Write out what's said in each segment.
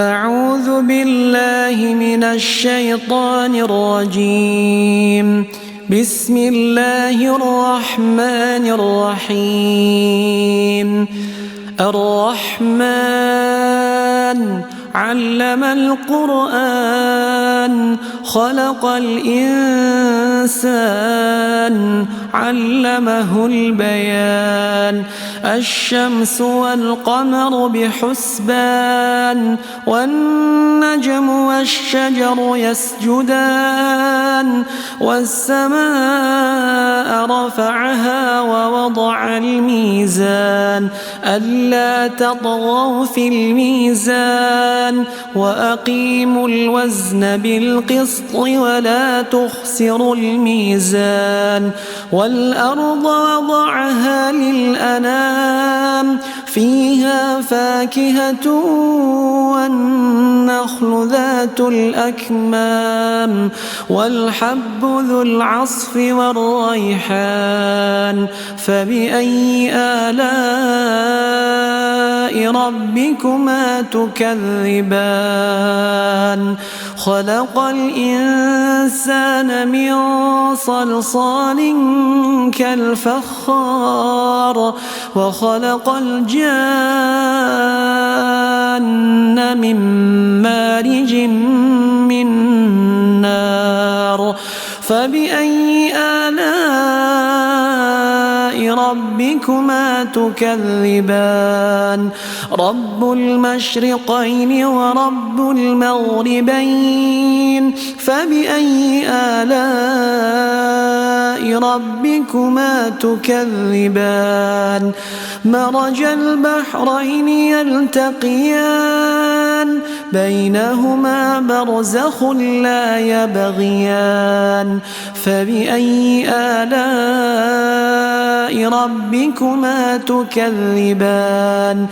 أعوذ بالله من الشيطان الرجيم. بسم الله الرحمن الرحيم. الرحمن علم القرآن خلق الإنسان علمه البيان. الشمس والقمر بحسبان والنجم والشجر يسجدان والسماء رفعها ووضع الميزان ألا تطغوا في الميزان وأقيموا الوزن بالقسط ولا تخسروا الميزان. والأرض وضعها للأنام فيها فاكهة والنخل ذات الأكمام والحب ذو العصف والريحان. فبأي آلاء ربكما تكذبان؟ خلق الإنسان من صلصال كالفخار وخلق الجان من مارج من نار. فبأي آلاء ربكما تكذبان؟ رب المشرقين ورب المغربين. فبأي آلاء ربكما تكذبان؟ مرج البحرين يلتقيان بينهما برزخ لا يبغيان. فبأي آلاء ربكما تكذبان؟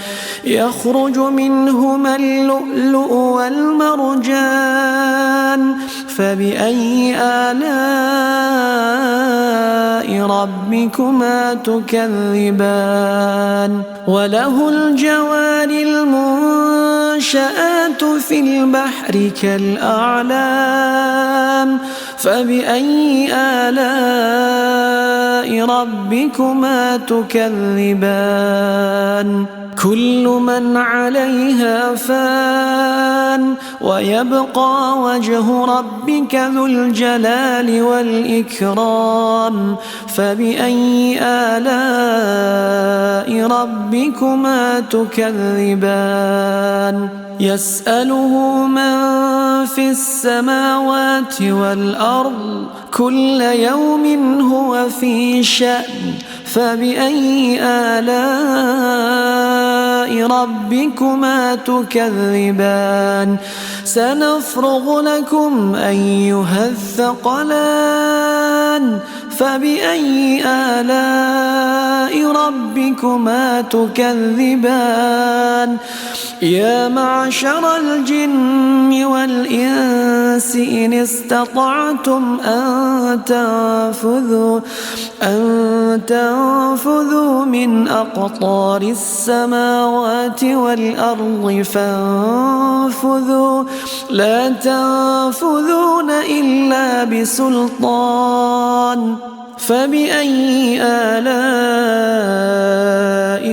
يخرج منهما اللؤلؤ والمرجان. فبأي آلاء ربكما تكذبان؟ وله الجوار المنشآت في البحر كالأعلام. فبأي آلاء ربكما تكذبان؟ كل من عليها فان ويبقى وجه ربك ذو الجلال والإكرام. فبأي آلاء ربكما تكذبان؟ يسأله من في السماوات والأرض كل يوم هو في شأن. فبأي آلاء ربكما تكذبان؟ سنفرغ لكم أيها الثقلان. فبأي آلاء ربكما تكذبان؟ يا معشر الجن والإنس إن استطعتم أن تنفذوا من أقطار السماوات والأرض فانفذوا لا تنفذون إلا بسلطان. فبأي آلاء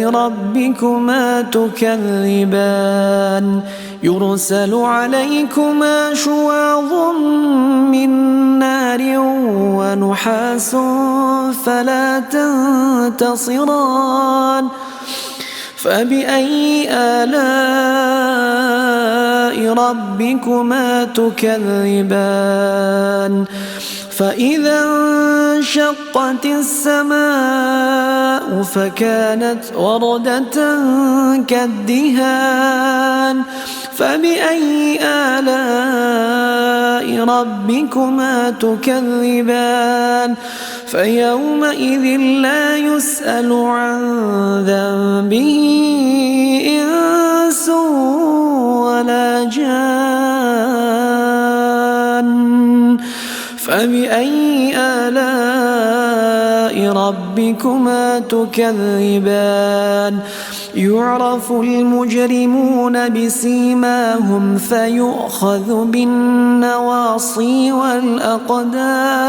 ربكما تكذبان؟ يرسل عليكما شواظ من نار ونحاس فلا تنتصران. فبأي آلاء ربكما تكذبان؟ فإذا انشقت السماء فكانت وردة كالدهان. فبأي آلاء ربكما تكذبان؟ فيومئذ لا يسأل عن ذنبه إنس ولا جان. فبأي آلاء ربكما تكذبان؟ يعرف المجرمون بسيماهم فيؤخذ بالنواصي والأقدام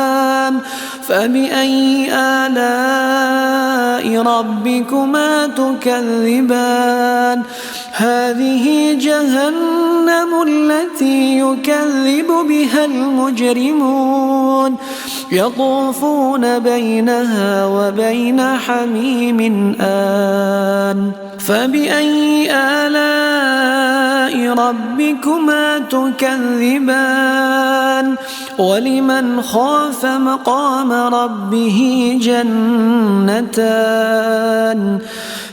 فبأي آلاء ربكما تكذبان هذه جهنم التي يكذب بها المجرمون يطوفون بينها وبين حميم آن فبأي آلاء ربكما تكذبان ولمن خاف مقام ربه جنتان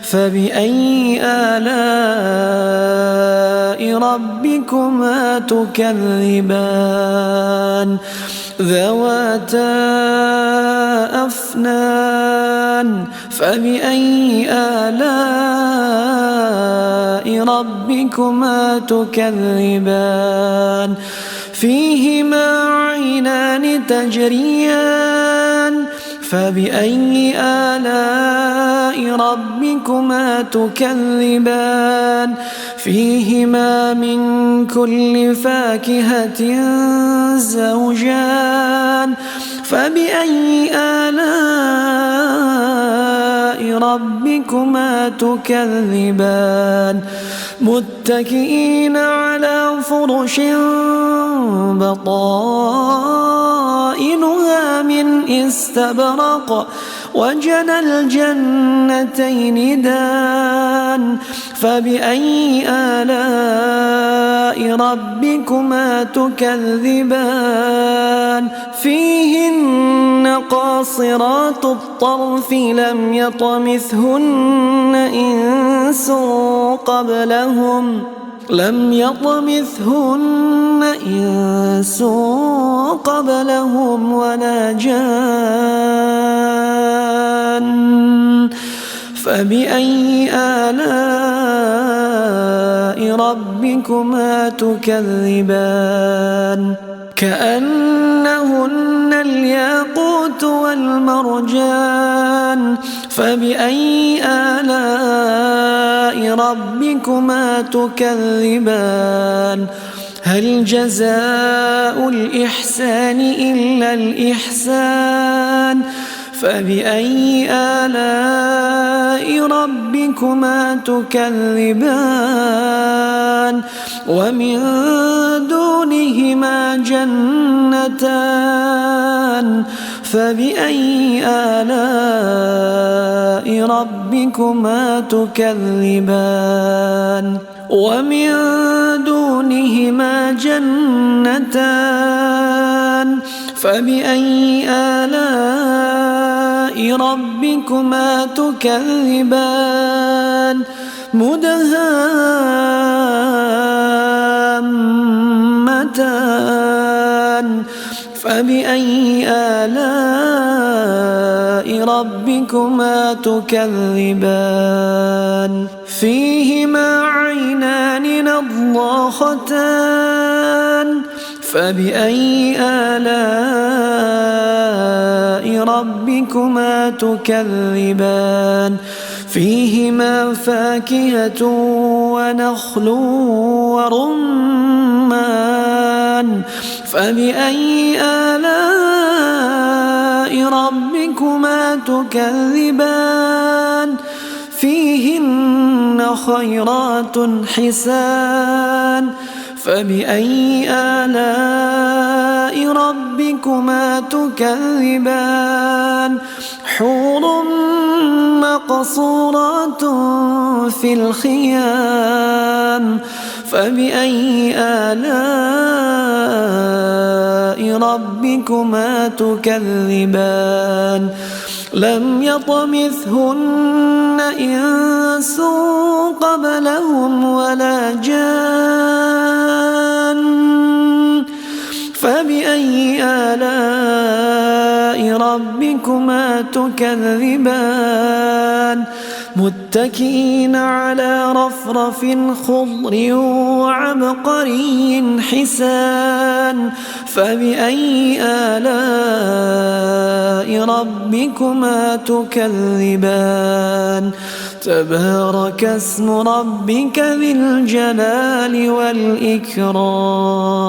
فبأي آلاء ربكما تكذبان ذواتا أفنان فبأي آلاء ربكما تكذبان فيهما عينان تجريان فبأي آلاء ربكما تكذبان فيهما من كل فاكهة زوجان فبأي آلاء ربكما تكذبان متكئين على فرش بطائنها من استبرق وجنى الجنتين دان فبأي آلاء ربكما تكذبان فيهن قاصرات الطرف لم يطمثهن إنس قبلهم ولا جان فبأي آلاء ربكما تكذبان كأنهن الياقوت والمرجان فبأي آلاء ربكما تكذبان هل جزاء الإحسان إلا الإحسان فبأي آلاء ربكما تكذبان ومن دونهما جنتان فبأي آلاء ربكما تكذبان ومن دونهما جنتان فبأي آلاء ربكما تكذبان مدهامتان فبأي آلاء ربكما تكذبان فيهما عينان نضاختان فبأي آلاء ربكما تكذبان فيهما فاكهة ونخل ورمان فبأي آلاء ربكما تكذبان فيهن خيرات حسان فبأي آلاء ربكما تكذبان حور مقصورات في الخيام فبأي آلاء ربكما تكذبان لم يطمثهن إنس قبلهم ولا جان فبأي آلاء ربكما تكذبان متكئين على رفرف خضر وعبقري حسان فبأي آلاء ربكما تكذبان تبارك اسم ربك ذي الجلال والإكرام